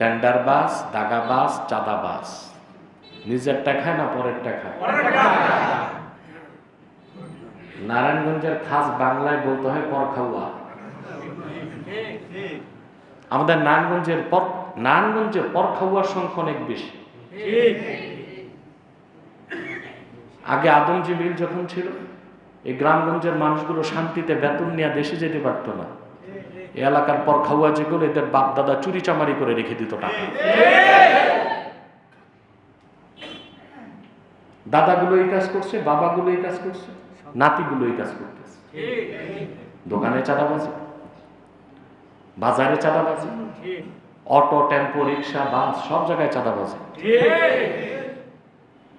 টেন্ডারবাজ, দাগাবাজ, চাঁদাবাজ নিজেরটা খায় না পরেরটা খায়? নারায়ণগঞ্জের খাস বাংলায় বলতে হয় পরখাওয়া। আমাদের নারায়ণগঞ্জের পরখাওয়ার সংখ্যা অনেক বেশি। আগে আদমজি মিল যখন ছিল, এই গ্রামগঞ্জের মানুষগুলো শান্তিতে বেতন নিয়ে দেশে যেতে পারত না। এই এলাকার পরখাওয়া যেগুলো, এদের বাপ দাদা চুরি চামারি করে রেখে দিত টাকা। দাদাগুলো এই কাজ করছে, বাবাগুলো এই কাজ করছে, নাতিগুলো এই কাজ করতেছে। দোকানে চাঁদাবাজি, বাজারে চাঁদাবাজি, অটো, টেম্পো, রিক্সা, বাস, সব জায়গায় চাঁদাবাজি।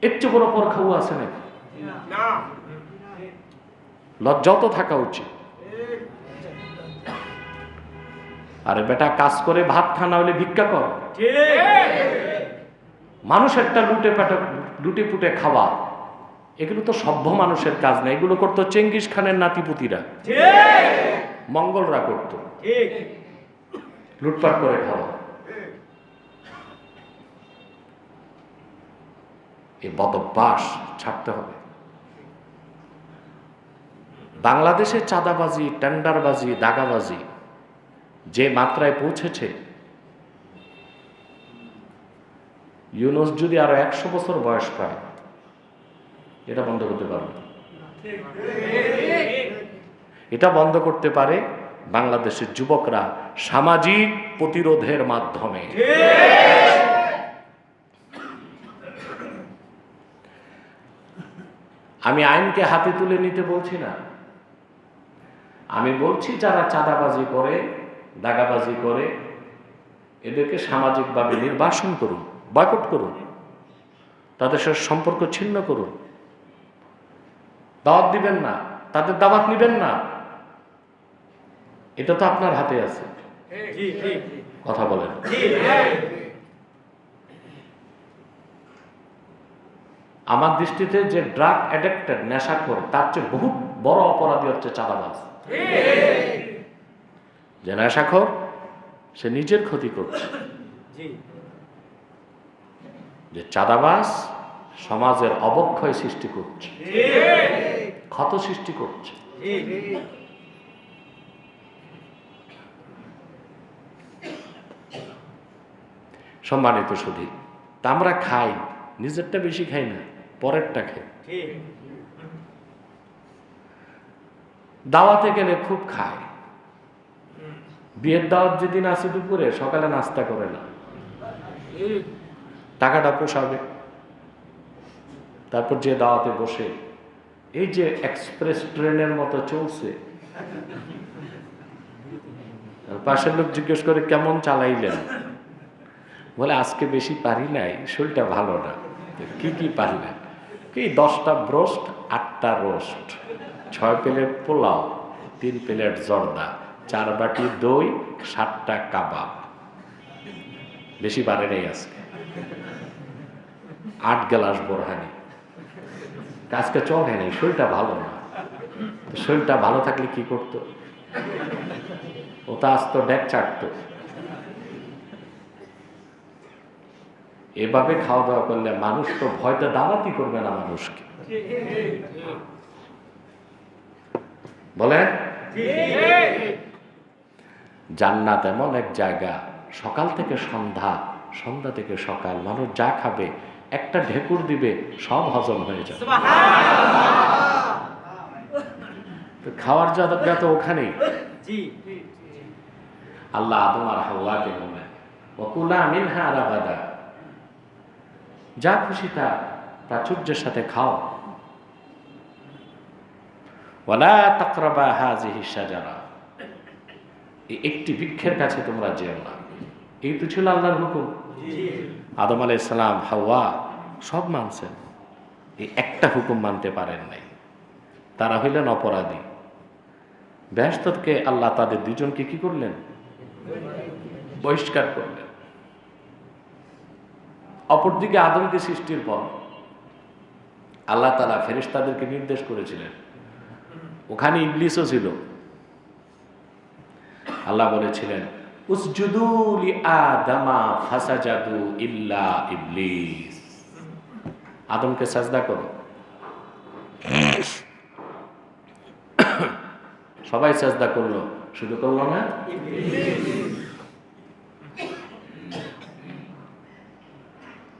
এর চেয়ে বড় পরখাওয়া আছে নাকি? লজ্জাও তো থাকা উচিত। আরে বেটা, কাজ করে ভাত খানা হলে ভিক্ষা কর। মানুষেরটা লুটে পুটে খাওয়া, এগুলো তো সভ্য মানুষের কাজ না। এগুলো করতো চেঙ্গিস খানের নাতিপুতিরা, মঙ্গলরা করতো, লুটপাট করে খাওয়া। এই বদভ্যাস ছাড়তে হবে। বাংলাদেশে চাঁদাবাজি, টেন্ডারবাজি, দাগাবাজি যে মাত্রায় পৌঁছেছে, ইউনূস যদি আরো 100 বছর বয়স পায়, এটা বন্ধ করতে পারবে। এটা বন্ধ করতে পারে বাংলাদেশের যুবকরা সামাজিক প্রতিরোধের মাধ্যমে। আমি আইনকে হাতে তুলে নিতে বলছি না। আমি বলছি যারা চাঁদাবাজি করে, দাগাবাজি করে, এদেরকে সামাজিকভাবে নির্বাসন করুন, বয়কট করুন, তাদের সাথে সম্পর্ক ছিন্ন করুন। দাওয়াত দিবেন না, তাদের দাওয়াত নিবেন না। এটা তো আপনার হাতে আছে। কথা বলেন। আমার দৃষ্টিতে যে ড্রাগ অ্যাডিক্টেড, নেশাখোর, তার চেয়ে বহুত বড় অপরাধী হচ্ছে চাঁদাবাজ। যে নেশাখোর, সে নিজের ক্ষতি করছে। যে চাঁদাবাজ সমাজের অবক্ষয় সৃষ্টি করছে, ক্ষত সৃষ্টি করছে। সম্মানিত সুধী, তা আমরা খাই, নিজেরটা বেশি খাই না, পরেরটা খাই। দাওয়াতে গেলে খুব খায়। বিয়ের দাওয়াত যেদিন আছে দুপুরে, সকালে নাস্তা করে না, টাকাটা পোষাবে। তারপর যে দাওয়াতে বসে, এই যে এক্সপ্রেস ট্রেনের মতো চলছে, পাশের লোক জিজ্ঞেস করে কেমন চালাইলেন, বলে আজকে বেশি পারি নাই, শরীরটা ভালো না। কি কি পারলেন? কি 10টা ব্রোস্ট, 8টা রোস্ট, 6 প্লেট পোলাও, 3 প্লেট জর্দা, 4 বাটি দই, 7টা কাবাব। বেশি পারে নাই আজকে। 8 গ্লাস বোরহানি। আজকে চলে নাই, শরীরটা ভালো না। শরীরটা ভালো থাকলে কি করতো? ও তো আসতো, ডেক চাটতো। এভাবে খাওয়া দাওয়া করলে মানুষ তো ভয়তে দাওয়াতই করবে না মানুষকে। বলেন, জান্নাত এমন এক জায়গা, সকাল থেকে সন্ধ্যা, সন্ধ্যা থেকে সকাল, মানুষ যা খাবে, একটা ঢেকুর দিবে, সব হজম হয়ে যাবে। খাওয়ার জায়গা তো ওখানেই। আল্লাহ আদম আর হাওয়াকে বললেন, ওয়াকুলা মিনহা রাগাদা, যা খুশি তা প্রাচুর্যের সাথে খাও। ওয়ালা তাকরাবা হাযিহি শাজারা, এই একটি বৃক্ষের কাছে তোমরা যেও না। এই তো ছিল আল্লাহর হুকুম। আদম আলাইহিস সালাম, হাওয়া সব মানছেন, এই একটা হুকুম মানতে পারেন নাই। তারা হইলেন অপরাধী। বেহেশতকে আল্লাহ তাদের দুজনকে কি করলেন? বহিষ্কার করলেন। অপরদিকে আদমকে সৃষ্টির পর আল্লাহ তাআলা ফেরেশতাদেরকে নির্দেশ করেছিলেন, ওখানে ইবলিসও ছিল। আল্লাহ বলেছিলেন, উসজুদু লিআদামা ফাসাজাদু ইল্লা ইবলিস। আদমকে সাজদা করো। সবাই সাজদা করলো, শুধু করলো না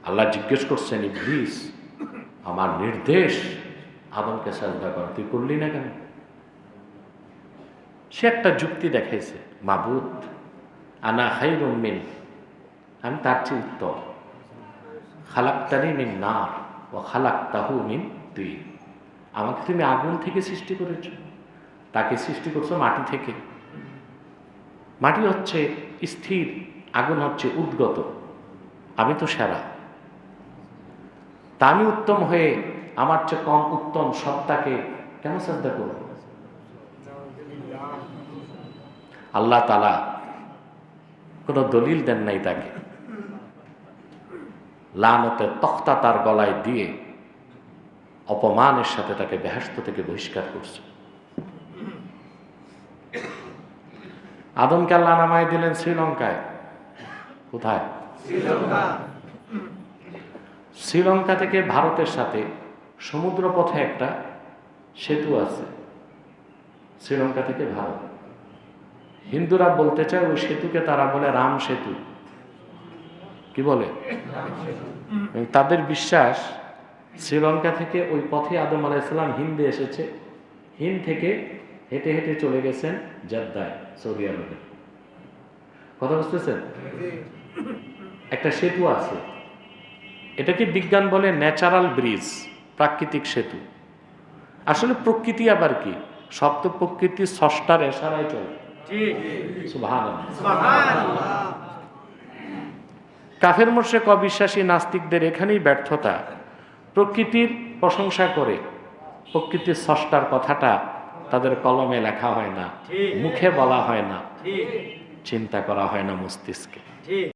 আল্লাহ জিজ্ঞেস করছেন, ইবলিস আমার নির্দেশ আদমকে সাজদা কর, তুই করলি না কেন? সে একটা যুক্তি দেখাইছে, মাবুদ আনা খায়রুম মিন, আমি তার চেয়ে উত্তম, খালাকতানি মিন নার ওয়া খালাকতাহু মিন তিন, আমাকে তুমি আগুন থেকে সৃষ্টি করেছ, তাকে সৃষ্টি করছো মাটি থেকে। মাটি হচ্ছে স্থির, আগুন হচ্ছে উদ্গত, আমি তো সেরা, তা আমি উত্তম হয়ে আমার চেয়ে কম উত্তম সত্তাকে কেন সাজদা করব? আল্লাহ তাআলা কোনো দলিল দেন নাই তাকে, লানতের তখতা তার গলায় দিয়ে অপমানের সাথে তাকে বেহেশত থেকে বহিষ্কার করছে। আদমকে আল্লাহ নামায় দিলেন শ্রীলঙ্কায়। কোথায়? শ্রীলঙ্কা থেকে ভারতের সাথে সমুদ্র পথে একটা সেতু আছে, শ্রীলঙ্কা থেকে ভারত। হিন্দুরা বলতে চায় ওই সেতুকে তারা বলে রাম সেতু। কি বলে? তাদের বিশ্বাস শ্রীলঙ্কা থেকে ওই পথে আদম আলাইহিস সালাম হিন্দে এসেছে, হিন্দ থেকে হেঁটে হেঁটে চলে গেছেন জেদ্দায়, সৌদি আরবে। কথা বুঝতেছেন? একটা সেতু আছে, এটাকে বিজ্ঞান বলে ন্যাচারাল ব্রিজ, প্রাকৃতিক সেতু। আসলে প্রকৃতি আবার কি? সব তো প্রকৃতির স্রষ্টার এশারায় চলে। সুবহানাল্লাহ। কাফের মুশরিক অবিশ্বাসী নাস্তিকদের এখানেই ব্যর্থতা, প্রকৃতির প্রশংসা করে প্রকৃতির স্রষ্টার কথাটা তাদের কলমে লেখা হয় না, মুখে বলা হয় না, চিন্তা করা হয় না মস্তিষ্কে।